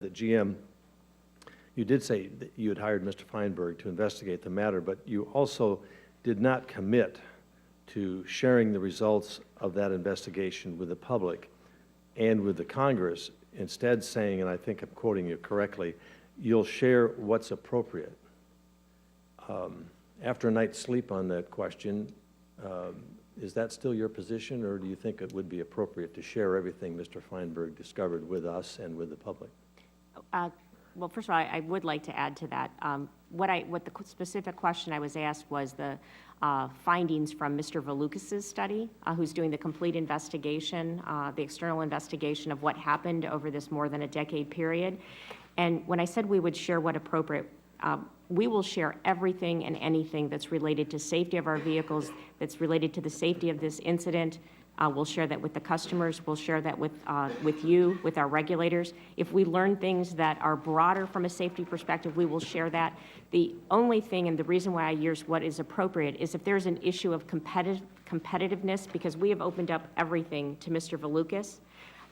the GM, you did say that you had hired Mr. Feinberg to investigate the matter, but you also did not commit to sharing the results of that investigation with the public and with the Congress, instead saying, and I think I'm quoting you correctly, you'll share what's appropriate. After a night's sleep on that question, is that still your position, or do you think it would be appropriate to share everything Mr. Feinberg discovered with us and with the public? Well, first of all, I would like to add to that. What the specific question I was asked was the findings from Mr. Valukas' study, who's doing the complete investigation, the external investigation of what happened over this more than a decade period. And when I said we would share what appropriate, we will share everything and anything that's related to safety of our vehicles, that's related to the safety of this incident. We'll share that with the customers. We'll share that with you, with our regulators. If we learn things that are broader from a safety perspective, we will share that. The only thing, and the reason why I use what is appropriate, is if there's an issue of competitiveness, because we have opened up everything to Mr. Valukas.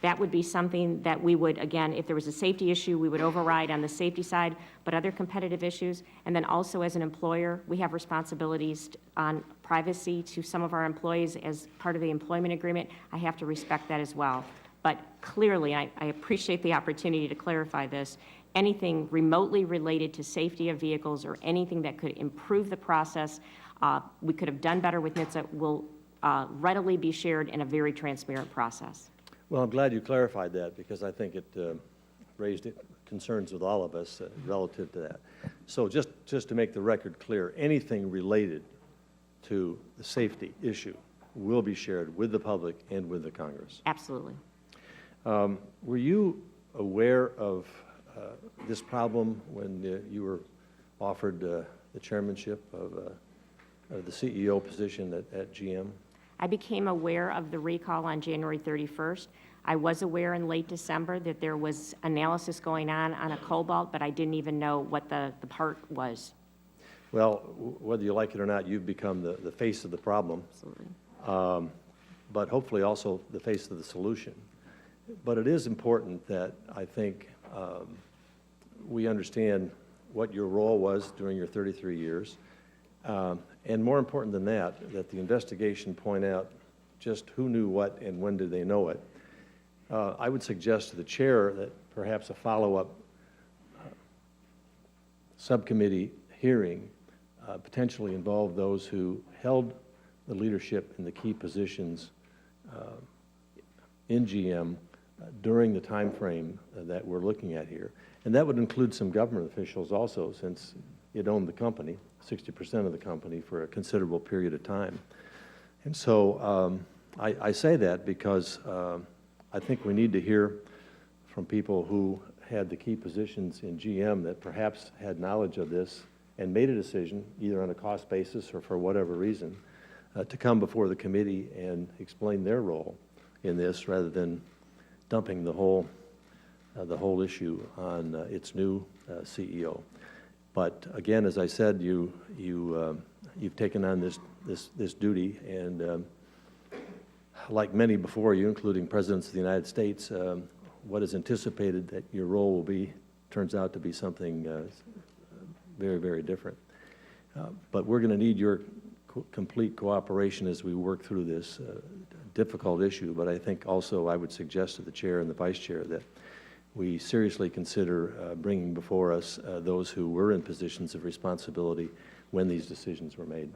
That would be something that we would, again, if there was a safety issue, we would override on the safety side, but other competitive issues. And then also as an employer, we have responsibilities on privacy to some of our employees as part of the employment agreement. I have to respect that as well. But clearly, I appreciate the opportunity to clarify this. Anything remotely related to safety of vehicles or anything that could improve the process, we could have done better with NHTSA, will readily be shared in a very transparent process. Well, I'm glad you clarified that, because I think it raised concerns with all of us relative to that. So just to make the record clear, anything related to the safety issue will be shared with the public and with the Congress. Absolutely. Were you aware of this problem when you were offered the chairmanship of the CEO position at GM? I became aware of the recall on January 31st. I was aware in late December that there was analysis going on a cobalt, but I didn't even know what the part was. Well, whether you like it or not, you've become the face of the problem. Absolutely. But hopefully also the face of the solution. But it is important that I think we understand what your role was during your 33 years. And more important than that, that the investigation point out just who knew what and when did they know it. I would suggest to the chair that perhaps a follow-up subcommittee hearing potentially involve those who held the leadership in the key positions in GM during the time frame that we're looking at here. And that would include some government officials also, since it owned the company, 60% of the company, for a considerable period of time. And so I say that because I think we need to hear from people who had the key positions in GM that perhaps had knowledge of this and made a decision, either on a cost basis or for whatever reason, to come before the committee and explain their role in this, rather than dumping the whole issue on its new CEO. But again, as I said, you've taken on this duty, and like many before you, including presidents of the United States, what is anticipated that your role will be turns out to be something very, very different. But we're going to need your complete cooperation as we work through this difficult issue. But I think also I would suggest to the chair and the vice chair that we seriously consider bringing before us those who were in positions of responsibility when these decisions were made.